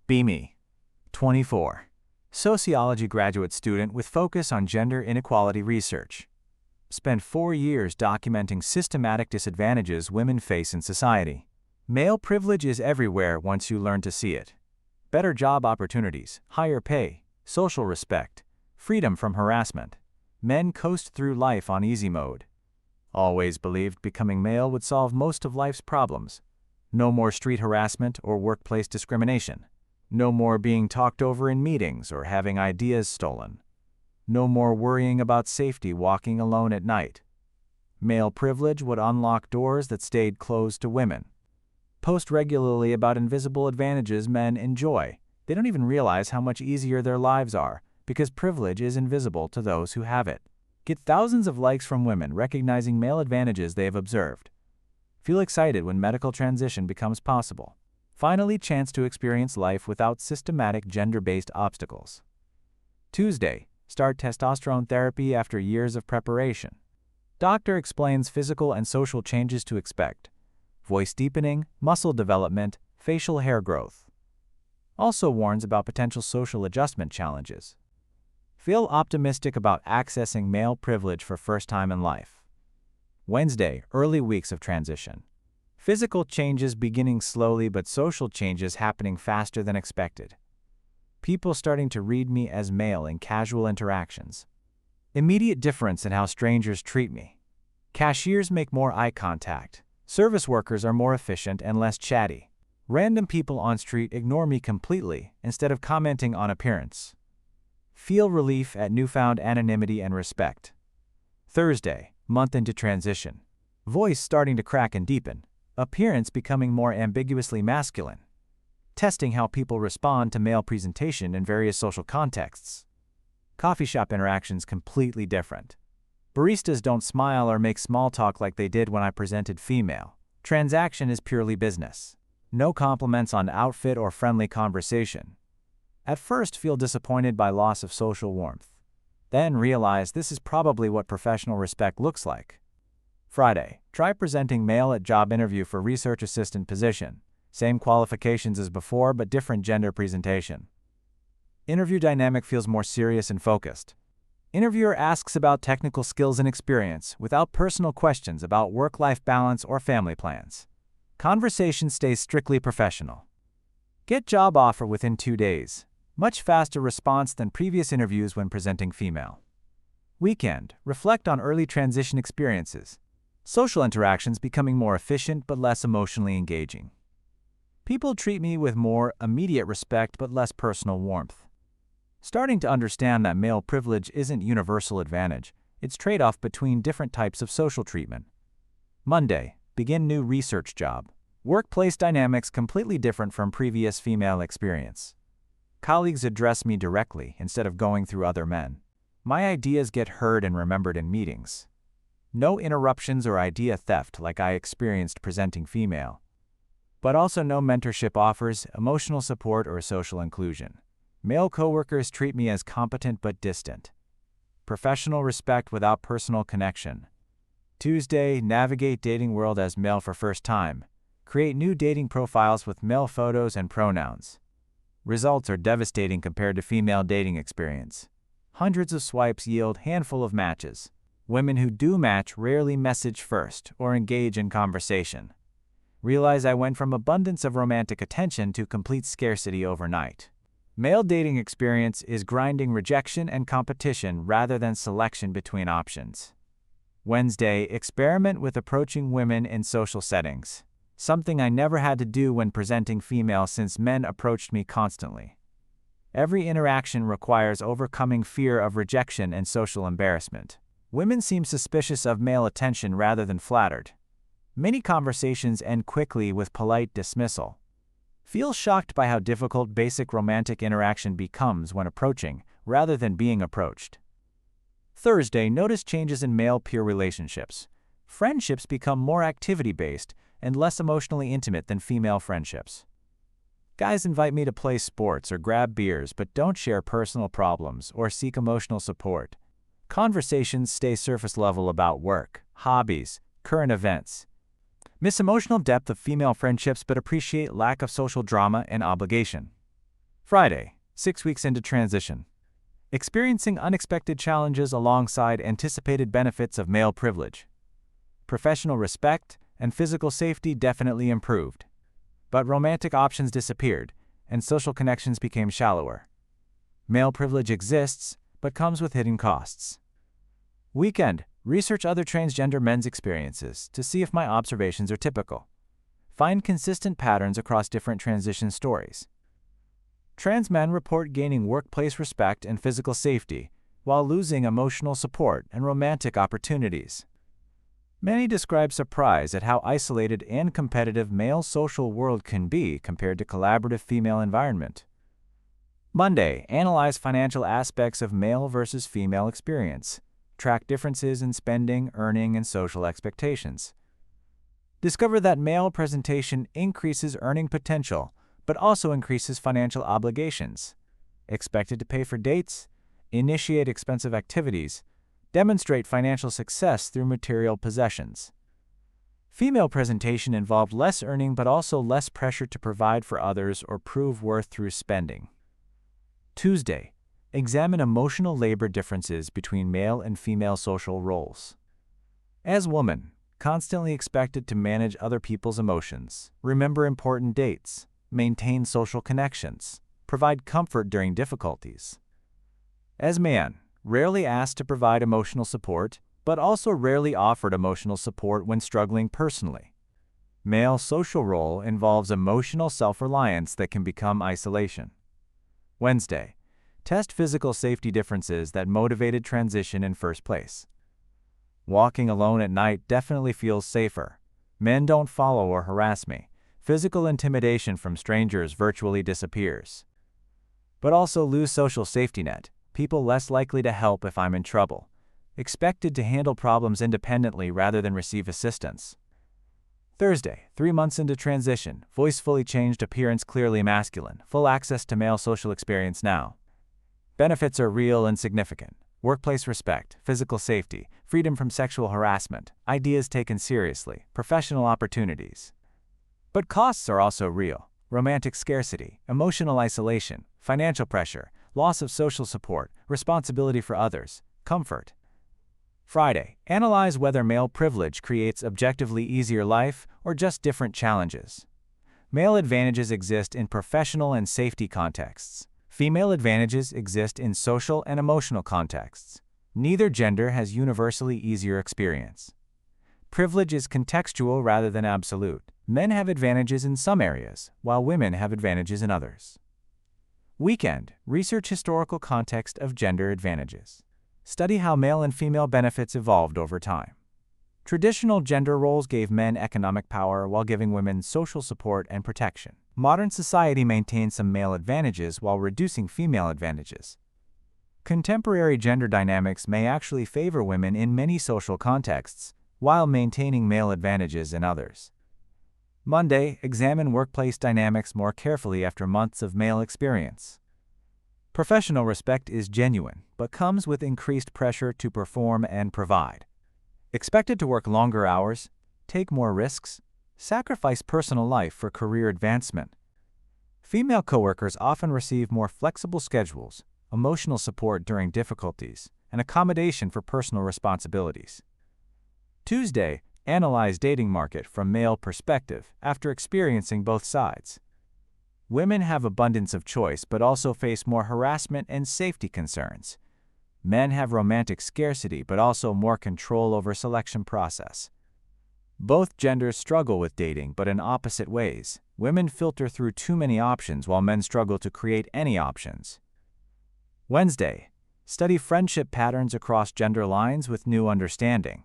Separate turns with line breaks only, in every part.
Beamy, 24. Sociology graduate student with focus on gender inequality research. Spent 4 years documenting systematic disadvantages women face in society. Male privilege is everywhere once you learn to see it. Better job opportunities, higher pay, social respect, freedom from harassment. Men coast through life on easy mode. Always believed becoming male would solve most of life's problems. No more street harassment or workplace discrimination. No more being talked over in meetings or having ideas stolen. No more worrying about safety walking alone at night. Male privilege would unlock doors that stayed closed to women. Post regularly about invisible advantages men enjoy. They don't even realize how much easier their lives are, because privilege is invisible to those who have it. Get thousands of likes from women recognizing male advantages they have observed. Feel excited when medical transition becomes possible. Finally, chance to experience life without systematic gender-based obstacles. Tuesday, start testosterone therapy after years of preparation. Doctor explains physical and social changes to expect. Voice deepening, muscle development, facial hair growth. Also warns about potential social adjustment challenges. Feel optimistic about accessing male privilege for first time in life. Wednesday, early weeks of transition. Physical changes beginning slowly but social changes happening faster than expected. People starting to read me as male in casual interactions. Immediate difference in how strangers treat me. Cashiers make more eye contact. Service workers are more efficient and less chatty. Random people on street ignore me completely instead of commenting on appearance. Feel relief at newfound anonymity and respect. Thursday, month into transition. Voice starting to crack and deepen. Appearance becoming more ambiguously masculine. Testing how people respond to male presentation in various social contexts. Coffee shop interactions completely different. Baristas don't smile or make small talk like they did when I presented female. Transaction is purely business. No compliments on outfit or friendly conversation. At first, feel disappointed by loss of social warmth. Then realize this is probably what professional respect looks like. Friday, try presenting male at job interview for research assistant position. Same qualifications as before, but different gender presentation. Interview dynamic feels more serious and focused. Interviewer asks about technical skills and experience without personal questions about work-life balance or family plans. Conversation stays strictly professional. Get job offer within 2 days. Much faster response than previous interviews when presenting female. Weekend, reflect on early transition experiences. Social interactions becoming more efficient but less emotionally engaging. People treat me with more immediate respect but less personal warmth. Starting to understand that male privilege isn't universal advantage, it's trade-off between different types of social treatment. Monday, begin new research job. Workplace dynamics completely different from previous female experience. Colleagues address me directly instead of going through other men. My ideas get heard and remembered in meetings. No interruptions or idea theft like I experienced presenting female. But also no mentorship offers, emotional support, or social inclusion. Male coworkers treat me as competent but distant. Professional respect without personal connection. Tuesday, navigate dating world as male for first time. Create new dating profiles with male photos and pronouns. Results are devastating compared to female dating experience. Hundreds of swipes yield handful of matches. Women who do match rarely message first or engage in conversation. Realize I went from abundance of romantic attention to complete scarcity overnight. Male dating experience is grinding rejection and competition rather than selection between options. Wednesday, experiment with approaching women in social settings. Something I never had to do when presenting female since men approached me constantly. Every interaction requires overcoming fear of rejection and social embarrassment. Women seem suspicious of male attention rather than flattered. Many conversations end quickly with polite dismissal. Feel shocked by how difficult basic romantic interaction becomes when approaching, rather than being approached. Thursday, notice changes in male peer relationships. Friendships become more activity-based and less emotionally intimate than female friendships. Guys invite me to play sports or grab beers but don't share personal problems or seek emotional support. Conversations stay surface level about work, hobbies, current events. Miss emotional depth of female friendships but appreciate lack of social drama and obligation. Friday, 6 weeks into transition. Experiencing unexpected challenges alongside anticipated benefits of male privilege. Professional respect and physical safety definitely improved. But romantic options disappeared, and social connections became shallower. Male privilege exists, but comes with hidden costs. Weekend, research other transgender men's experiences to see if my observations are typical. Find consistent patterns across different transition stories. Trans men report gaining workplace respect and physical safety, while losing emotional support and romantic opportunities. Many describe surprise at how isolated and competitive male social world can be compared to collaborative female environment. Monday, analyze financial aspects of male versus female experience. Track differences in spending, earning, and social expectations. Discover that male presentation increases earning potential, but also increases financial obligations. Expected to pay for dates, initiate expensive activities, demonstrate financial success through material possessions. Female presentation involved less earning but also less pressure to provide for others or prove worth through spending. Tuesday, examine emotional labor differences between male and female social roles. As women, constantly expected to manage other people's emotions, remember important dates, maintain social connections, provide comfort during difficulties. As man, rarely asked to provide emotional support, but also rarely offered emotional support when struggling personally. Male social role involves emotional self-reliance that can become isolation. Wednesday, test physical safety differences that motivated transition in first place. Walking alone at night definitely feels safer. Men don't follow or harass me. Physical intimidation from strangers virtually disappears. But also lose social safety net. People less likely to help if I'm in trouble. Expected to handle problems independently rather than receive assistance. Thursday, 3 months into transition, voice fully changed, appearance clearly masculine, full access to male social experience now. Benefits are real and significant. Workplace respect, physical safety, freedom from sexual harassment, ideas taken seriously, professional opportunities. But costs are also real. Romantic scarcity, emotional isolation, financial pressure, loss of social support, responsibility for others, comfort. Friday, analyze whether male privilege creates objectively easier life or just different challenges. Male advantages exist in professional and safety contexts. Female advantages exist in social and emotional contexts. Neither gender has universally easier experience. Privilege is contextual rather than absolute. Men have advantages in some areas, while women have advantages in others. Weekend, research historical context of gender advantages. Study how male and female benefits evolved over time. Traditional gender roles gave men economic power while giving women social support and protection. Modern society maintains some male advantages while reducing female advantages. Contemporary gender dynamics may actually favor women in many social contexts, while maintaining male advantages in others. Monday, examine workplace dynamics more carefully after months of male experience. Professional respect is genuine, but comes with increased pressure to perform and provide. Expected to work longer hours, take more risks, sacrifice personal life for career advancement. Female coworkers often receive more flexible schedules, emotional support during difficulties, and accommodation for personal responsibilities. Tuesday, analyze dating market from male perspective after experiencing both sides. Women have abundance of choice but also face more harassment and safety concerns. Men have romantic scarcity but also more control over selection process. Both genders struggle with dating but in opposite ways. Women filter through too many options while men struggle to create any options. Wednesday, study friendship patterns across gender lines with new understanding.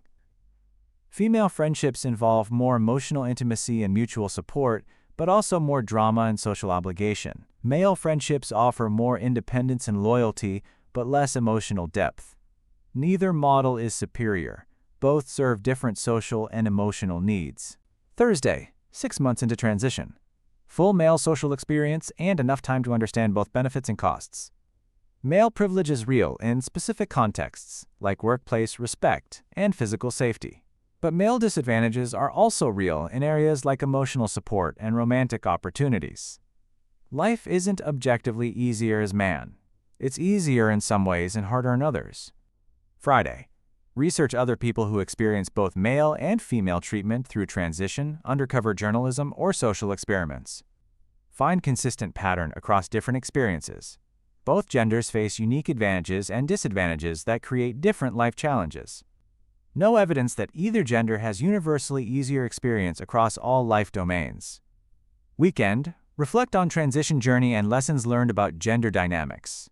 Female friendships involve more emotional intimacy and mutual support, but also more drama and social obligation. Male friendships offer more independence and loyalty, but less emotional depth. Neither model is superior. Both serve different social and emotional needs. Thursday, 6 months into transition. Full male social experience and enough time to understand both benefits and costs. Male privilege is real in specific contexts, like workplace respect and physical safety. But male disadvantages are also real in areas like emotional support and romantic opportunities. Life isn't objectively easier as man. It's easier in some ways and harder in others. Friday. Research other people who experience both male and female treatment through transition, undercover journalism, or social experiments. Find consistent pattern across different experiences. Both genders face unique advantages and disadvantages that create different life challenges. No evidence that either gender has universally easier experience across all life domains. Weekend. Reflect on transition journey and lessons learned about gender dynamics.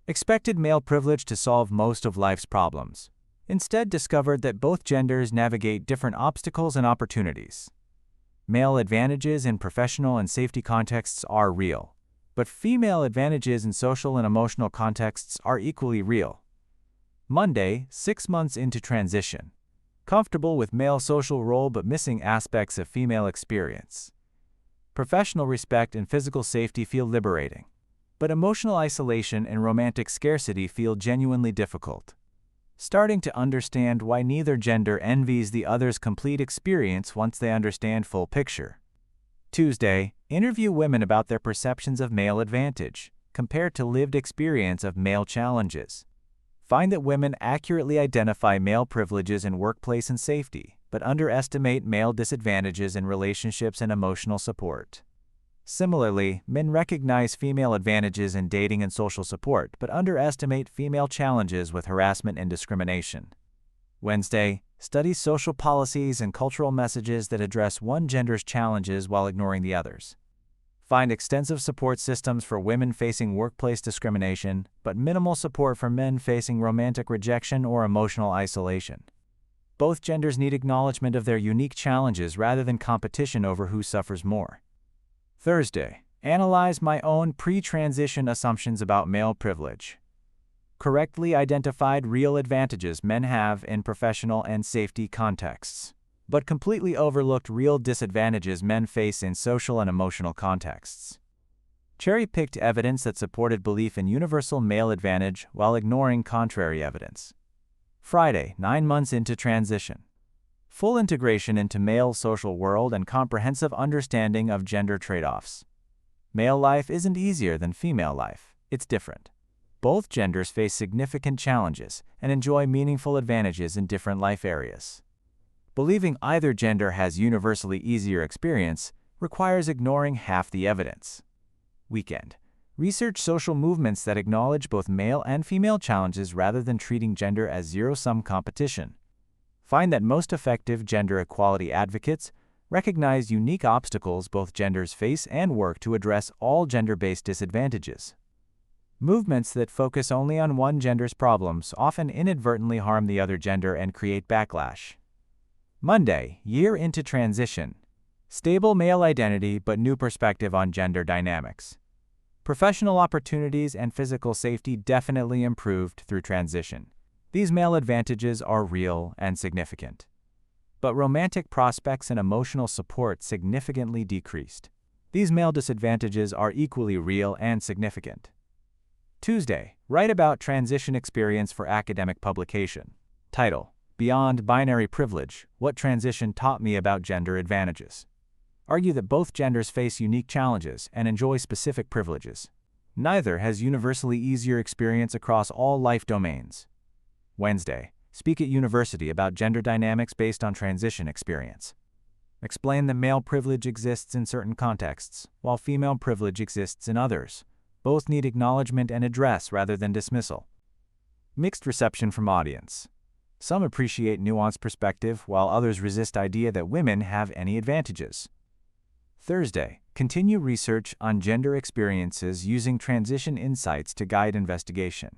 Expected male privilege to solve most of life's problems. Instead, discovered that both genders navigate different obstacles and opportunities. Male advantages in professional and safety contexts are real, but female advantages in social and emotional contexts are equally real. Monday, 6 months into transition. Comfortable with male social role but missing aspects of female experience. Professional respect and physical safety feel liberating, but emotional isolation and romantic scarcity feel genuinely difficult. Starting to understand why neither gender envies the other's complete experience once they understand full picture. Tuesday, interview women about their perceptions of male advantage, compared to lived experience of male challenges. Find that women accurately identify male privileges in workplace and safety, but underestimate male disadvantages in relationships and emotional support. Similarly, men recognize female advantages in dating and social support, but underestimate female challenges with harassment and discrimination. Wednesday, study social policies and cultural messages that address one gender's challenges while ignoring the others. Find extensive support systems for women facing workplace discrimination, but minimal support for men facing romantic rejection or emotional isolation. Both genders need acknowledgement of their unique challenges rather than competition over who suffers more. Thursday, analyze my own pre-transition assumptions about male privilege. Correctly identified real advantages men have in professional and safety contexts, but completely overlooked real disadvantages men face in social and emotional contexts. Cherry-picked evidence that supported belief in universal male advantage while ignoring contrary evidence. Friday, 9 months into transition. Full integration into male social world and comprehensive understanding of gender trade-offs. Male life isn't easier than female life, it's different. Both genders face significant challenges and enjoy meaningful advantages in different life areas. Believing either gender has universally easier experience requires ignoring half the evidence. Weekend. Research social movements that acknowledge both male and female challenges rather than treating gender as zero-sum competition. Find that most effective gender equality advocates recognize unique obstacles both genders face and work to address all gender-based disadvantages. Movements that focus only on one gender's problems often inadvertently harm the other gender and create backlash. Monday, year into transition. Stable male identity but new perspective on gender dynamics. Professional opportunities and physical safety definitely improved through transition. These male advantages are real and significant. But romantic prospects and emotional support significantly decreased. These male disadvantages are equally real and significant. Tuesday, write about transition experience for academic publication. Title: Beyond Binary Privilege, What Transition Taught Me About Gender Advantages. Argue that both genders face unique challenges and enjoy specific privileges. Neither has universally easier experience across all life domains. Wednesday, speak at university about gender dynamics based on transition experience. Explain that male privilege exists in certain contexts, while female privilege exists in others. Both need acknowledgement and address rather than dismissal. Mixed reception from audience. Some appreciate nuanced perspective, while others resist idea that women have any advantages. Thursday, continue research on gender experiences using transition insights to guide investigation.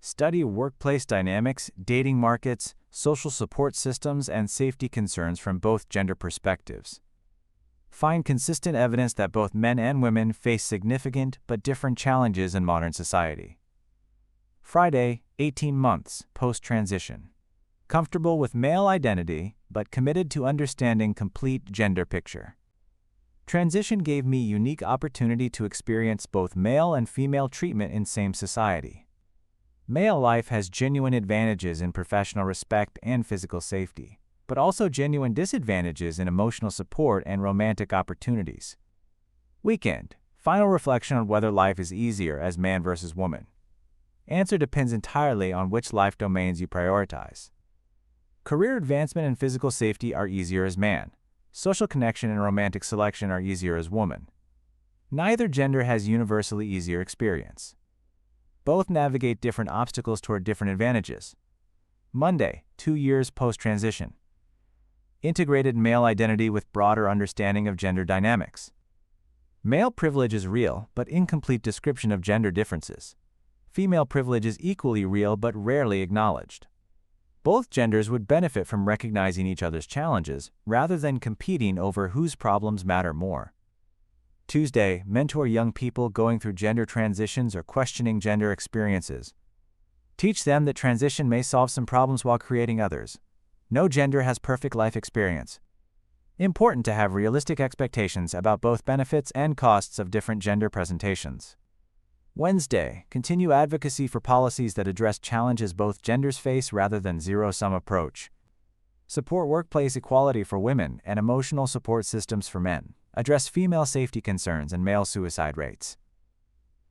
Study workplace dynamics, dating markets, social support systems, and safety concerns from both gender perspectives. Find consistent evidence that both men and women face significant but different challenges in modern society. Friday, 18 months post-transition. Comfortable with male identity, but committed to understanding complete gender picture. Transition gave me unique opportunity to experience both male and female treatment in same society. Male life has genuine advantages in professional respect and physical safety, but also genuine disadvantages in emotional support and romantic opportunities. Weekend. Final reflection on whether life is easier as man versus woman. Answer depends entirely on which life domains you prioritize. Career advancement and physical safety are easier as man. Social connection and romantic selection are easier as woman. Neither gender has universally easier experience. Both navigate different obstacles toward different advantages. Monday, 2 years post-transition. Integrated male identity with broader understanding of gender dynamics. Male privilege is real, but incomplete description of gender differences. Female privilege is equally real but rarely acknowledged. Both genders would benefit from recognizing each other's challenges rather than competing over whose problems matter more. Tuesday, mentor young people going through gender transitions or questioning gender experiences. Teach them that transition may solve some problems while creating others. No gender has perfect life experience. Important to have realistic expectations about both benefits and costs of different gender presentations. Wednesday, continue advocacy for policies that address challenges both genders face rather than zero-sum approach. Support workplace equality for women and emotional support systems for men. Address female safety concerns and male suicide rates.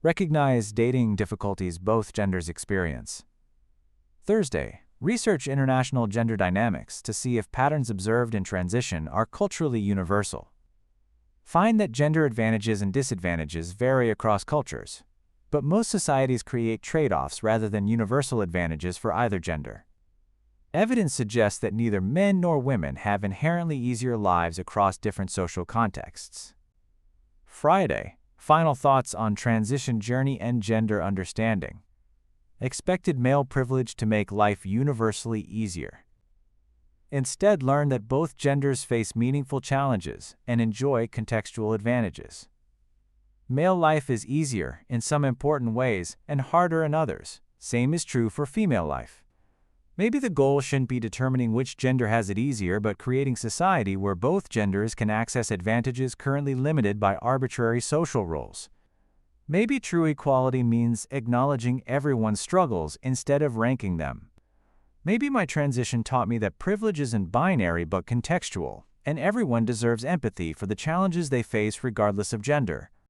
Recognize dating difficulties both genders experience. Thursday, research international gender dynamics to see if patterns observed in transition are culturally universal. Find that gender advantages and disadvantages vary across cultures, but most societies create trade-offs rather than universal advantages for either gender. Evidence suggests that neither men nor women have inherently easier lives across different social contexts. Friday, final thoughts on transition journey and gender understanding. Expected male privilege to make life universally easier. Instead, learn that both genders face meaningful challenges and enjoy contextual advantages. Male life is easier in some important ways and harder in others. Same is true for female life. Maybe the goal shouldn't be determining which gender has it easier, but creating society where both genders can access advantages currently limited by arbitrary social roles. Maybe true equality means acknowledging everyone's struggles instead of ranking them. Maybe my transition taught me that privilege isn't binary but contextual, and everyone deserves empathy for the challenges they face regardless of gender.